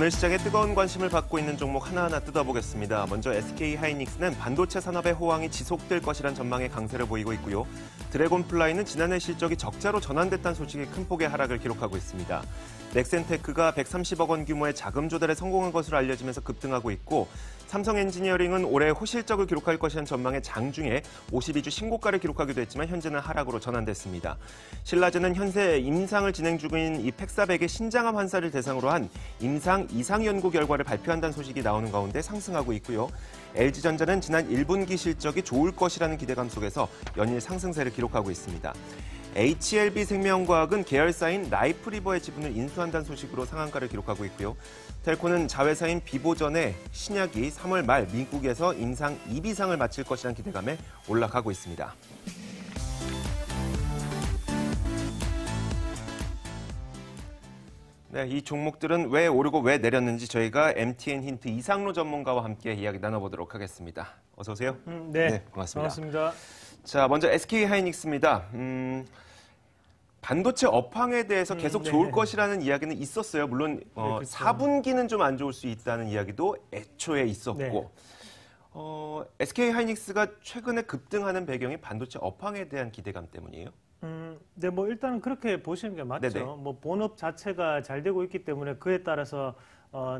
오늘 시장에 뜨거운 관심을 받고 있는 종목 하나하나 뜯어보겠습니다. 먼저 SK하이닉스는 반도체 산업의 호황이 지속될 것이란 전망에 강세를 보이고 있고요. 드래곤플라이는 지난해 실적이 적자로 전환됐다는 소식이 큰 폭의 하락을 기록하고 있습니다. 넥센테크가 130억 원 규모의 자금 조달에 성공한 것으로 알려지면서 급등하고 있고, 삼성엔지니어링은 올해 호실적을 기록할 것이라는 전망에 장중에 52주 신고가를 기록하기도 했지만 현재는 하락으로 전환됐습니다. 신라젠은 현재 임상을 진행 중인 이 팩사백의 신장암 환자를 대상으로 한 임상 이상 연구 결과를 발표한다는 소식이 나오는 가운데 상승하고 있고요. LG전자는 지난 1분기 실적이 좋을 것이라는 기대감 속에서 연일 상승세를 기록하고 있습니다. HLB생명과학은 계열사인 라이프리버의 지분을 인수한다는 소식으로 상한가를 기록하고 있고요. 텔코는 자회사인 비보전의 신약이 3월 말 미국에서 임상 2비상을 마칠 것이라는 기대감에 올라가고 있습니다. 네, 이 종목들은 왜 오르고 왜 내렸는지 저희가 MTN 힌트 이상로 전문가와 함께 이야기 나눠보도록 하겠습니다. 어서 오세요. 네, 고맙습니다. 반갑습니다. 자, 먼저 SK하이닉스입니다. 반도체 업황에 대해서 계속 좋을 것이라는 이야기는 있었어요. 물론 그렇죠. 4분기는 좀 안 좋을 수 있다는 이야기도 애초에 있었고, 네. SK하이닉스가 최근에 급등하는 배경이 반도체 업황에 대한 기대감 때문이에요? 네, 뭐 일단 그렇게 보시는 게 맞죠. 네네. 뭐 본업 자체가 잘 되고 있기 때문에 그에 따라서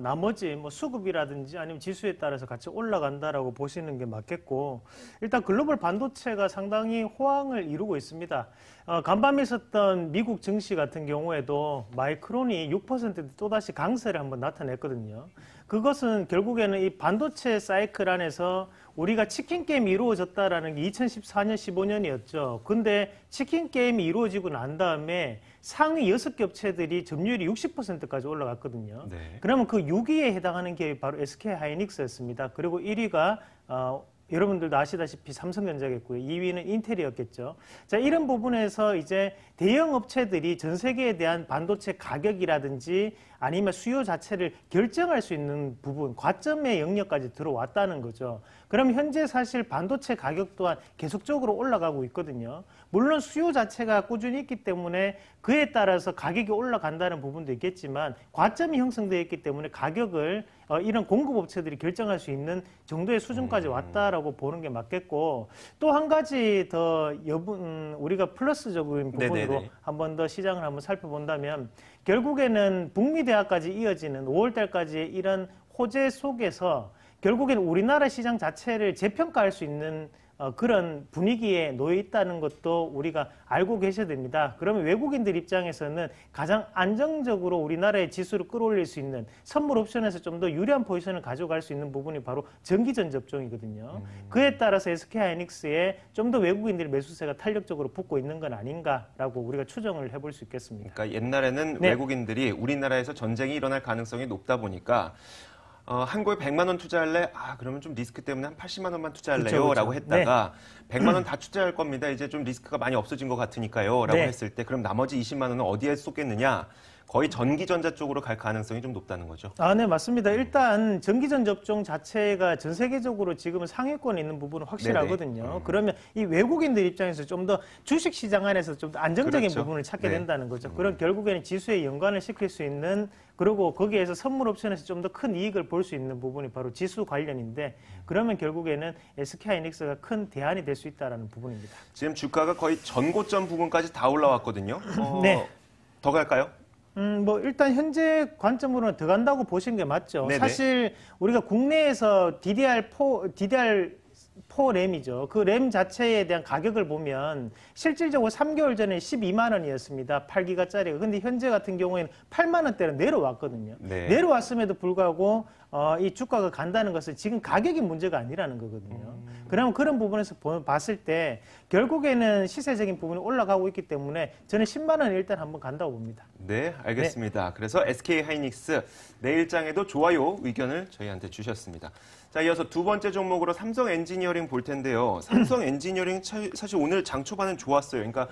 나머지 뭐 수급이라든지 아니면 지수에 따라서 같이 올라간다라고 보시는 게 맞겠고, 일단 글로벌 반도체가 상당히 호황을 이루고 있습니다. 간밤에 있었던 미국 증시 같은 경우에도 마이크론이 6% 또다시 강세를 한번 나타냈거든요. 그것은 결국에는 이 반도체 사이클 안에서 우리가 치킨 게임이 이루어졌다라는 게 2014년, 15년이었죠. 근데 치킨 게임이 이루어지고 난 다음에 상위 6개 업체들이 점유율이 60%까지 올라갔거든요. 네. 그러면 그 6위에 해당하는 게 바로 SK하이닉스였습니다. 그리고 1위가 여러분들도 아시다시피 삼성전자겠고요. 2위는 인텔이었겠죠. 자, 이런 부분에서 이제 대형 업체들이 전 세계에 대한 반도체 가격이라든지 아니면 수요 자체를 결정할 수 있는 부분, 과점의 영역까지 들어왔다는 거죠. 그럼 현재 사실 반도체 가격 또한 계속적으로 올라가고 있거든요. 물론 수요 자체가 꾸준히 있기 때문에 그에 따라서 가격이 올라간다는 부분도 있겠지만 과점이 형성되어 있기 때문에 가격을 이런 공급업체들이 결정할 수 있는 정도의 수준까지 왔다라고 보는 게 맞겠고, 또 한 가지 더 우리가 플러스적인 부분으로 한 번 더 시장을 한번 살펴본다면, 결국에는 북미 대화까지 이어지는 5월 달까지 이런 호재 속에서 결국에는 우리나라 시장 자체를 재평가할 수 있는 그런 분위기에 놓여 있다는 것도 우리가 알고 계셔야 됩니다. 그러면 외국인들 입장에서는 가장 안정적으로 우리나라의 지수를 끌어올릴 수 있는 선물 옵션에서 좀 더 유리한 포지션을 가져갈 수 있는 부분이 바로 전기전 접종이거든요. 그에 따라서 SK하이닉스에 좀 더 외국인들의 매수세가 탄력적으로 붙고 있는 건 아닌가라고 우리가 추정을 해볼 수 있겠습니다. 그러니까 옛날에는 외국인들이 우리나라에서 전쟁이 일어날 가능성이 높다 보니까 한국에 100만 원 투자할래? 그러면 좀 리스크 때문에 한 80만 원만 투자할래요? 그쵸. 라고 했다가 100만 원 다 투자할 겁니다. 이제 좀 리스크가 많이 없어진 것 같으니까요. 라고 했을 때 그럼 나머지 20만 원은 어디에 쏟겠느냐? 거의 전기전자 쪽으로 갈 가능성이 좀 높다는 거죠. 네, 맞습니다. 일단 전기전 접종 자체가 전 세계적으로 지금은 상위권에 있는 부분은 확실하거든요. 그러면 이 외국인들 입장에서 좀 더 주식시장 안에서 좀 더 안정적인 부분을 찾게 된다는 거죠. 그럼 결국에는 지수에 연관을 시킬 수 있는, 그리고 거기에서 선물 옵션에서 좀 더 큰 이익을 볼 수 있는 부분이 바로 지수 관련인데, 그러면 결국에는 SK하이닉스가 큰 대안이 될 수 있다는 부분입니다. 지금 주가가 거의 전고점 부분까지 다 올라왔거든요. 네. 더 갈까요? 뭐 일단 현재 관점으로는 더 간다고 보시는 게 맞죠. 네네. 사실 우리가 국내에서 DDR4 램이죠. 그 램 자체에 대한 가격을 보면 실질적으로 3개월 전에 12만 원이었습니다. 8기가짜리가. 근데 현재 같은 경우에는 8만 원대로 내려왔거든요. 네. 내려왔음에도 불구하고 이 주가가 간다는 것은 지금 가격이 문제가 아니라는 거거든요. 그러면 그런 부분에서 봤을 때 결국에는 시세적인 부분이 올라가고 있기 때문에 저는 10만 원 일단 한번 간다고 봅니다. 네, 알겠습니다. 그래서 SK하이닉스 내일장에도 좋아요 의견을 저희한테 주셨습니다. 자, 이어서 두 번째 종목으로 삼성엔지니어링 볼 텐데요. 삼성엔지니어링 사실 오늘 장 초반은 좋았어요. 그러니까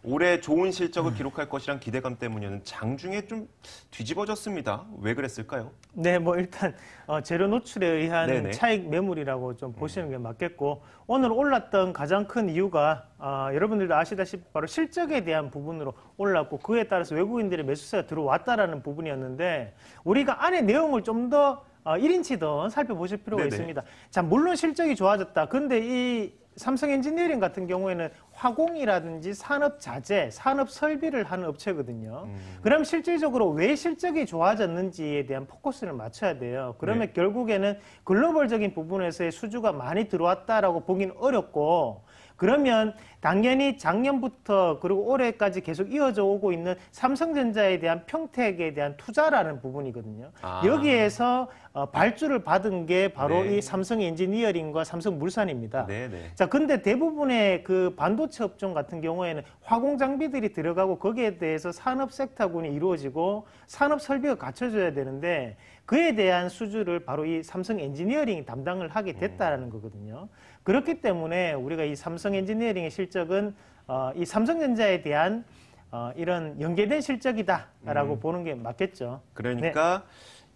올해 좋은 실적을 기록할 것이란 기대감 때문이었는데 장중에 좀 뒤집어졌습니다. 왜 그랬을까요? 네, 뭐 일단 재료 노출에 의한 네네. 차익 매물이라고 좀 보시는 게 맞겠고 오늘 올랐던 가장 큰 이유가 여러분들도 아시다시피 바로 실적에 대한 부분으로 올랐고 그에 따라서 외국인들의 매수세가 들어왔다라는 부분이었는데 우리가 안에 내용을 좀 더 1인치 더 살펴보실 필요가 네네. 있습니다. 자, 물론 실적이 좋아졌다. 근데 이 삼성 엔지니어링 같은 경우에는 화공이라든지 산업 자재, 산업 설비를 하는 업체거든요. 그럼 실질적으로 왜 실적이 좋아졌는지에 대한 포커스를 맞춰야 돼요. 그러면 네. 결국에는 글로벌적인 부분에서의 수주가 많이 들어왔다라고 보기는 어렵고 그러면 당연히 작년부터 그리고 올해까지 계속 이어져 오고 있는 삼성전자에 대한 평택에 대한 투자라는 부분이거든요. 아. 여기에서 발주를 받은 게 바로 네. 이 삼성 엔지니어링과 삼성물산입니다. 네네. 자, 근데 대부분의 그 반도체 업종 같은 경우에는 화공 장비들이 들어가고 거기에 대해서 산업 섹터군이 이루어지고 산업 설비가 갖춰져야 되는데 그에 대한 수주를 바로 이 삼성 엔지니어링이 담당을 하게 됐다라는 거거든요. 그렇기 때문에 우리가 이 삼성 엔지니어링의 실적은 이 삼성전자에 대한 이런 연계된 실적이다라고 보는 게 맞겠죠. 그러니까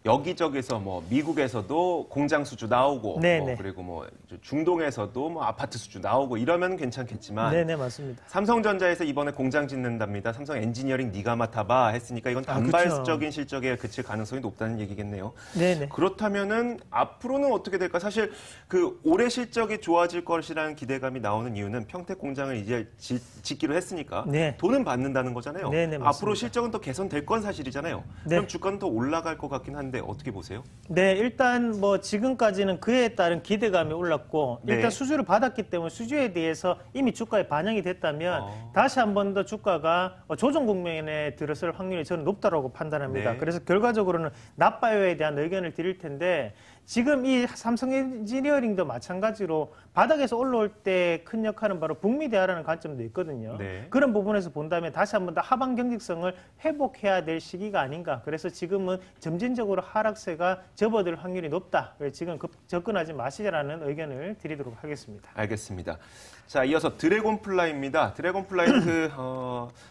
여기저기서 뭐 미국에서도 공장 수주 나오고 네네. 그리고 뭐 중동에서도 뭐 아파트 수주 나오고 이러면 괜찮겠지만 네네, 맞습니다. 삼성전자에서 이번에 공장 짓는답니다. 삼성 엔지니어링 네가 맡아봐 했으니까 이건 아, 그쵸. 단발적인 실적에 그칠 가능성이 높다는 얘기겠네요. 네네. 그렇다면은 앞으로는 어떻게 될까? 사실 그 올해 실적이 좋아질 것이라는 기대감이 나오는 이유는 평택 공장을 이제 짓기로 했으니까 네. 돈은 받는다는 거잖아요. 네네, 맞습니다. 앞으로 실적은 더 개선될 건 사실이잖아요. 네. 그럼 주가는 더 올라갈 것 같긴 한데 어떻게 보세요? 네, 일단 뭐 지금까지는 그에 따른 기대감이 올랐고 네. 일단 수주를 받았기 때문에 수주에 대해서 이미 주가에 반영이 됐다면 다시 한 번 더 주가가 조정 국면에 들어설 확률이 저는 높다고 판단합니다. 네. 그래서 결과적으로는 나빠요에 대한 의견을 드릴 텐데 지금 이 삼성 엔지니어링도 마찬가지로 바닥에서 올라올 때 큰 역할은 바로 북미 대화라는 관점도 있거든요. 네. 그런 부분에서 본다면 다시 한 번 더 하방 경직성을 회복해야 될 시기가 아닌가. 그래서 지금은 점진적으로 하락세가 접어들 확률이 높다. 그래서 지금 접근하지 마시라는 의견을 드리도록 하겠습니다. 알겠습니다. 자, 이어서 드래곤플라이입니다. 드래곤플라이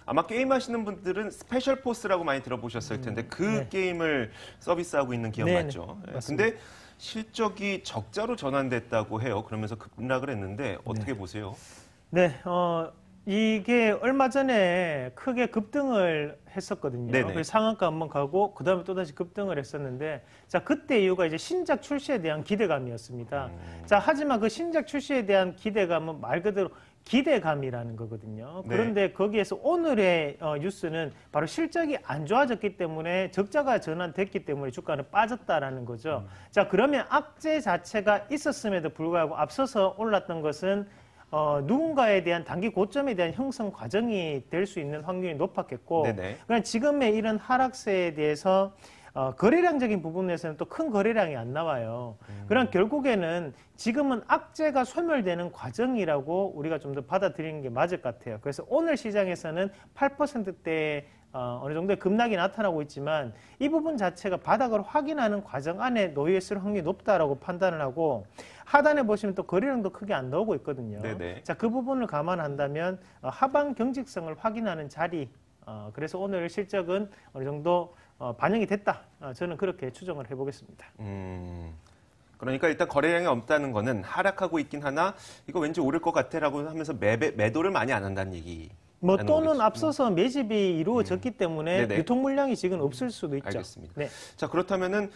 아마 게임하시는 분들은 스페셜 포스라고 많이 들어보셨을 텐데 그 네. 게임을 서비스하고 있는 기업 네네, 맞죠? 예, 맞습니다. 근데 실적이 적자로 전환됐다고 해요. 그러면서 급락을 했는데 어떻게 보세요? 네, 이게 얼마 전에 크게 급등을 했었거든요. 네네. 그래서 상한가 한번 가고 그다음에 또다시 급등을 했었는데 자, 그때 이유가 이제 신작 출시에 대한 기대감이었습니다. 자, 하지만 그 신작 출시에 대한 기대감은 말 그대로 기대감이라는 거거든요. 네. 그런데 거기에서 오늘의 뉴스는 바로 실적이 안 좋아졌기 때문에 적자가 전환됐기 때문에 주가는 빠졌다라는 거죠. 자, 그러면 악재 자체가 있었음에도 불구하고 앞서서 올랐던 것은 누군가에 대한 단기 고점에 대한 형성 과정이 될 수 있는 확률이 높았겠고, 네네. 그러니까 지금의 이런 하락세에 대해서 거래량적인 부분에서는 또 큰 거래량이 안 나와요. 그럼 결국에는 지금은 악재가 소멸되는 과정이라고 우리가 좀 더 받아들이는 게 맞을 것 같아요. 그래서 오늘 시장에서는 8%대의 어느 정도의 급락이 나타나고 있지만 이 부분 자체가 바닥을 확인하는 과정 안에 놓여 있을 확률이 높다라고 판단을 하고 하단에 보시면 또 거래량도 크게 안 나오고 있거든요. 네네. 자, 그 부분을 감안한다면 하방 경직성을 확인하는 자리, 그래서 오늘 실적은 어느 정도 반영이 됐다. 저는 그렇게 추정을 해보겠습니다. 그러니까 일단 거래량이 없다는 거는 하락하고 있긴 하나 이거 왠지 오를 것 같아라고 하면서 매도를 많이 안 한다는 얘기. 뭐 또는 거겠죠. 앞서서 매집이 이루어졌기 때문에 네네. 유통 물량이 지금 없을 수도 있죠. 알겠습니다. 네. 자, 그렇다면은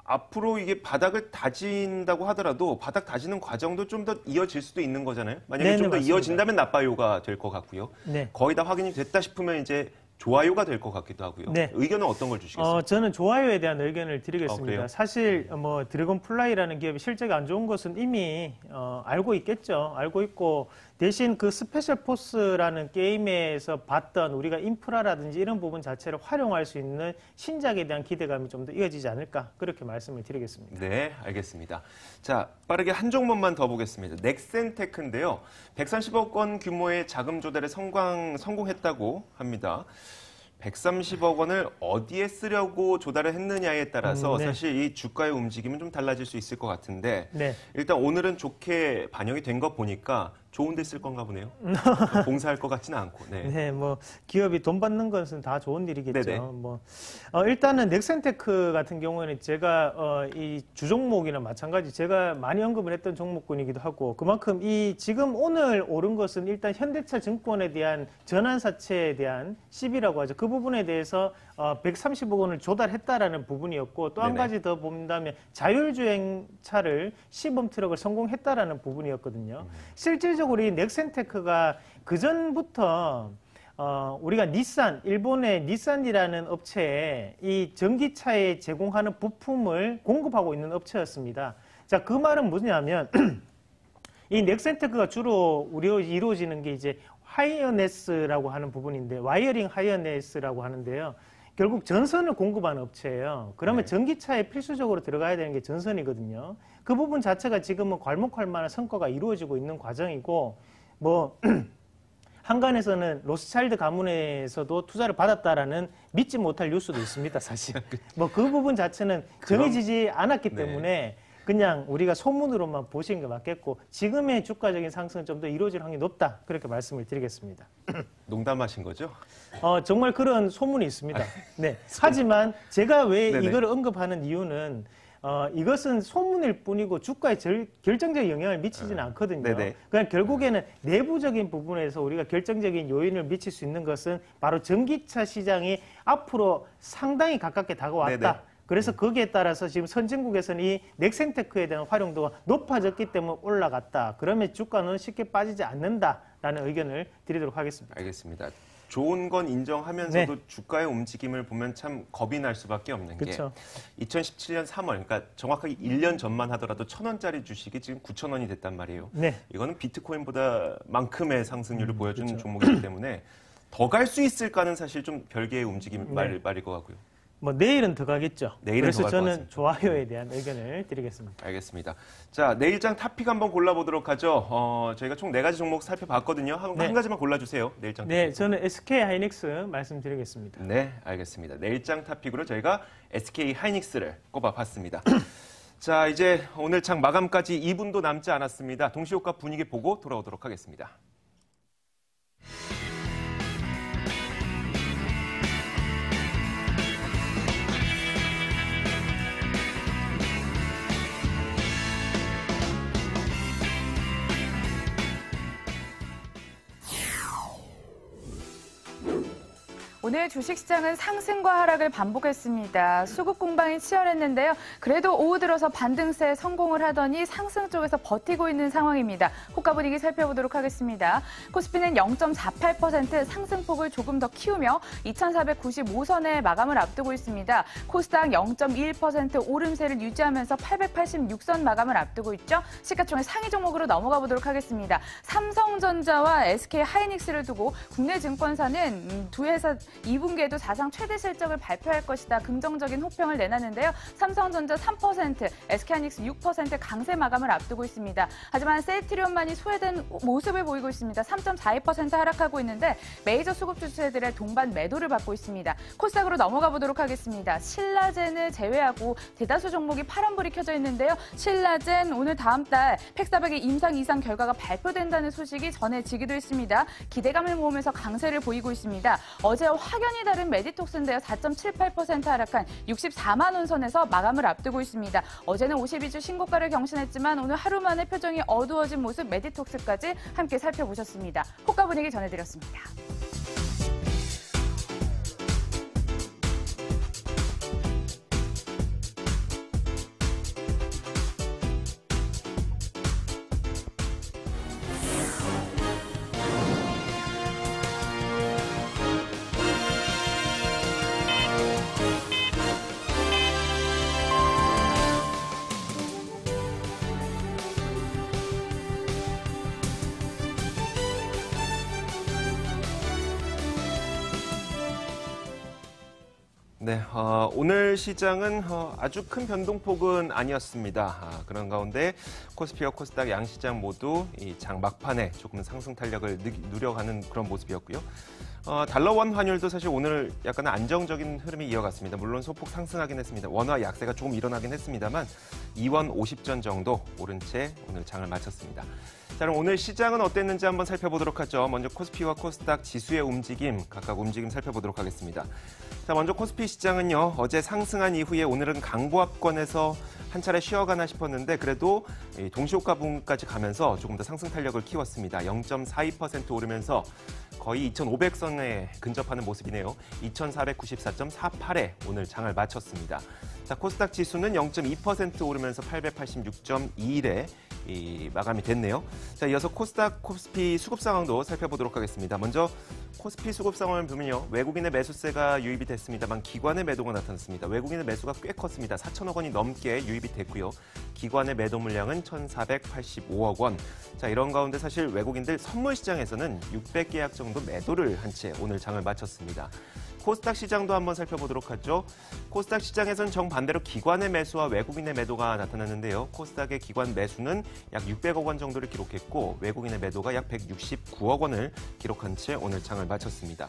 앞으로 이게 바닥을 다진다고 하더라도 바닥 다지는 과정도 좀 더 이어질 수도 있는 거잖아요. 만약에 네네, 좀 더 맞습니다. 이어진다면 나빠요가 될 것 같고요. 네. 거의 다 확인이 됐다 싶으면 이제 좋아요가 될 것 같기도 하고요. 네. 의견은 어떤 걸 주시겠어요? 저는 좋아요에 대한 의견을 드리겠습니다. 그래요? 사실 뭐 드래곤플라이라는 기업이 실적이 안 좋은 것은 이미 알고 있겠죠. 알고 있고 대신 그 스페셜 포스라는 게임에서 봤던 우리가 인프라라든지 이런 부분 자체를 활용할 수 있는 신작에 대한 기대감이 좀 더 이어지지 않을까 그렇게 말씀을 드리겠습니다. 네, 알겠습니다. 자, 빠르게 한 종목만 더 보겠습니다. 넥센테크인데요. 130억 원 규모의 자금 조달에 성공했다고 합니다. 130억 원을 어디에 쓰려고 조달을 했느냐에 따라서 네. 사실 이 주가의 움직임은 좀 달라질 수 있을 것 같은데 네. 일단 오늘은 좋게 반영이 된 거 보니까 좋은 데 쓸 건가 보네요. 봉사할 것 같지는 않고. 네. 네, 뭐 기업이 돈 받는 것은 다 좋은 일이겠죠. 네네. 뭐 일단은 넥센테크 같은 경우에는 제가 이 주종목이나 마찬가지 제가 많이 언급을 했던 종목군이기도 하고 그만큼 이 지금 오늘 오른 것은 일단 현대차 증권에 대한 전환사채에 대한 시비라고 하죠. 그 부분에 대해서 130억 원을 조달했다라는 부분이었고 또 한 네네. 가지 더 본다면 자율주행차를 시범 트럭을 성공했다라는 부분이었거든요. 실질적으로 이 넥센테크가 그 전부터 우리가 일본의 닛산이라는 업체에 이 전기차에 제공하는 부품을 공급하고 있는 업체였습니다. 자, 그 말은 뭐냐면 이 넥센테크가 주로 이루어지는 게 이제 하이어네스라고 하는 부분인데 와이어링 하이어네스라고 하는데요. 결국 전선을 공급하는 업체예요. 그러면 네. 전기차에 필수적으로 들어가야 되는 게 전선이거든요. 그 부분 자체가 지금은 괄목할 만한 성과가 이루어지고 있는 과정이고 뭐 한간에서는 로스차일드 가문에서도 투자를 받았다라는 믿지 못할 뉴스도 있습니다, 사실. 뭐 그 부분 자체는 정해지지 않았기 네. 때문에 그냥 우리가 소문으로만 보시는 게 맞겠고 지금의 주가적인 상승은 좀 더 이루어질 확률이 높다. 그렇게 말씀을 드리겠습니다. 농담하신 거죠? 정말 그런 소문이 있습니다. 네. 하지만 제가 왜 네네. 이걸 언급하는 이유는 이것은 소문일 뿐이고 주가에 결정적인 영향을 미치지는 않거든요. 네네. 그냥 결국에는 내부적인 부분에서 우리가 결정적인 요인을 미칠 수 있는 것은 바로 전기차 시장이 앞으로 상당히 가깝게 다가왔다. 네네. 그래서 거기에 따라서 지금 선진국에서는 이 넥센테크에 대한 활용도가 높아졌기 때문에 올라갔다. 그러면 주가는 쉽게 빠지지 않는다라는 의견을 드리도록 하겠습니다. 알겠습니다. 좋은 건 인정하면서도 네. 주가의 움직임을 보면 참 겁이 날 수밖에 없는 그쵸. 게 2017년 3월, 그러니까 정확하게 1년 전만 하더라도 1,000원짜리 주식이 지금 9,000원이 됐단 말이에요. 네. 이거는 비트코인보다 만큼의 상승률을 보여주는 그렇죠. 종목이기 때문에 더 갈 수 있을까는 사실 좀 별개의 움직임 네. 말일 것 같고요. 뭐 내일은 더 가겠죠. 내일은 그래서 더갈것 저는 같습니다. 좋아요에 대한 의견을 드리겠습니다. 알겠습니다. 자, 내일장 탑픽 한번 골라보도록 하죠. 저희가 총 4가지 종목 살펴봤거든요. 한 가지만 골라주세요. 내일장 네, 탑픽. 저는 SK 하이닉스 말씀드리겠습니다. 네, 알겠습니다. 내일장 탑픽으로 저희가 SK 하이닉스를 꼽아봤습니다. 자, 이제 오늘 장 마감까지 2분도 남지 않았습니다. 동시효과 분위기 보고 돌아오도록 하겠습니다. 오늘 주식시장은 상승과 하락을 반복했습니다. 수급 공방이 치열했는데요. 그래도 오후 들어서 반등세에 성공을 하더니 상승 쪽에서 버티고 있는 상황입니다. 호가 분위기 살펴보도록 하겠습니다. 코스피는 0.48% 상승폭을 조금 더 키우며 2,495선에 마감을 앞두고 있습니다. 코스닥 0.1% 오름세를 유지하면서 886선 마감을 앞두고 있죠. 시가총액 상위 종목으로 넘어가 보도록 하겠습니다. 삼성전자와 SK 하이닉스를 두고 국내 증권사는 두 회사 2분기에도 사상 최대 실적을 발표할 것이다. 긍정적인 호평을 내놨는데요. 삼성전자 3%, SK하이닉스 6% 강세 마감을 앞두고 있습니다. 하지만 셀트리온만이 소외된 모습을 보이고 있습니다. 3.42% 하락하고 있는데 메이저 수급 주체들의 동반 매도를 받고 있습니다. 코스닥으로 넘어가 보도록 하겠습니다. 신라젠을 제외하고 대다수 종목이 파란불이 켜져 있는데요. 신라젠 오늘 다음 달 팩사백의 임상 이상 결과가 발표된다는 소식이 전해지기도 했습니다. 기대감을 모으면서 강세를 보이고 있습니다. 어제와 확연히 다른 메디톡스인데요. 4.78% 하락한 64만 원 선에서 마감을 앞두고 있습니다. 어제는 52주 신고가를 경신했지만 오늘 하루 만에 표정이 어두워진 모습 메디톡스까지 함께 살펴보셨습니다. 호가 분위기 전해드렸습니다. 네, 오늘 시장은 아주 큰 변동폭은 아니었습니다. 그런 가운데 코스피와 코스닥 양시장 모두 이 장 막판에 조금 상승 탄력을 누려가는 그런 모습이었고요. 달러 원 환율도 사실 오늘 약간 안정적인 흐름이 이어갔습니다. 물론 소폭 상승하긴 했습니다. 원화 약세가 조금 일어나긴 했습니다만 2원 50전 정도 오른 채 오늘 장을 마쳤습니다. 자, 그럼 오늘 시장은 어땠는지 한번 살펴보도록 하죠. 먼저 코스피와 코스닥 지수의 움직임, 각각 움직임 살펴보도록 하겠습니다. 자, 먼저 코스피 시장은요, 어제 상승한 이후에 오늘은 강보합권에서 한 차례 쉬어가나 싶었는데 그래도 동시호가 부분까지 가면서 조금 더 상승 탄력을 키웠습니다. 0.42% 오르면서 거의 2,500선에 근접하는 모습이네요. 2,494.48에 오늘 장을 마쳤습니다. 자, 코스닥 지수는 0.2% 오르면서 886.21에 마감이 됐네요. 자, 이어서 코스닥, 코스피 수급 상황도 살펴보도록 하겠습니다. 먼저 코스피 수급 상황을 보면요. 외국인의 매수세가 유입이 됐습니다만 기관의 매도가 나타났습니다. 외국인의 매수가 꽤 컸습니다. 4천억 원이 넘게 유입이 됐고요. 기관의 매도 물량은 1,485억 원. 자, 이런 가운데 사실 외국인들 선물 시장에서는 600계약 정도 매도를 한 채 오늘 장을 마쳤습니다. 코스닥 시장도 한번 살펴보도록 하죠. 코스닥 시장에서는 정반대로 기관의 매수와 외국인의 매도가 나타났는데요. 코스닥의 기관 매수는 약 600억 원 정도를 기록했고 외국인의 매도가 약 169억 원을 기록한 채 오늘 장을 마쳤습니다.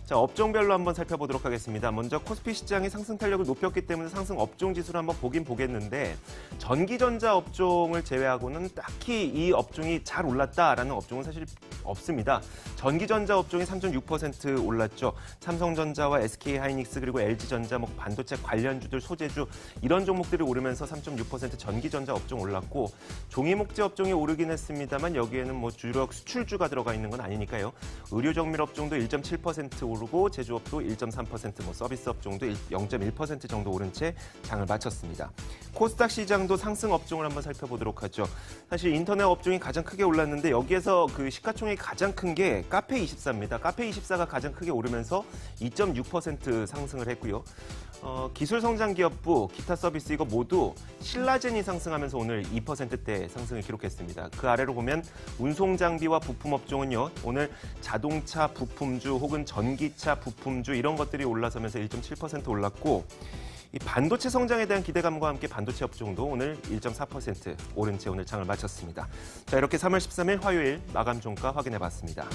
자, 업종별로 한번 살펴보도록 하겠습니다. 먼저 코스피 시장이 상승 탄력을 높였기 때문에 상승 업종 지수를 한번 보긴 보겠는데 전기전자 업종을 제외하고는 딱히 이 업종이 잘 올랐다라는 업종은 사실 없습니다. 전기전자 업종이 3.6% 올랐죠. 삼성전자와 SK하이닉스 그리고 LG전자, 반도체 관련주들, 소재주 이런 종목들이 오르면서 3.6% 전기전자 업종 올랐고 종이목재 업종이 오르긴 했습니다만 여기에는 주력 수출주가 들어가 있는 건 아니니까요. 의료정밀 업종도 1.7% 오르고 제조업도 1.3%, 서비스 업종도 0.1% 정도 오른 채 장을 마쳤습니다. 코스닥 시장도 상승 업종을 한번 살펴보도록 하죠. 사실 인터넷 업종이 가장 크게 올랐는데 여기에서 그 시가총액이 가장 큰 게 카페24입니다. 카페24가 가장 크게 오르면서 2.6% 상승을 했고요. 기술성장기업부, 기타 서비스 이거 모두 신라젠이 상승하면서 오늘 2%대 상승을 기록했습니다. 그 아래로 보면 운송장비와 부품업종은요. 오늘 자동차 부품주 혹은 전기차 부품주 이런 것들이 올라서면서 1.7% 올랐고 이 반도체 성장에 대한 기대감과 함께 반도체 업종도 오늘 1.4% 오른 채 오늘 장을 마쳤습니다. 자, 이렇게 3월 13일 화요일 마감 종가 확인해 봤습니다.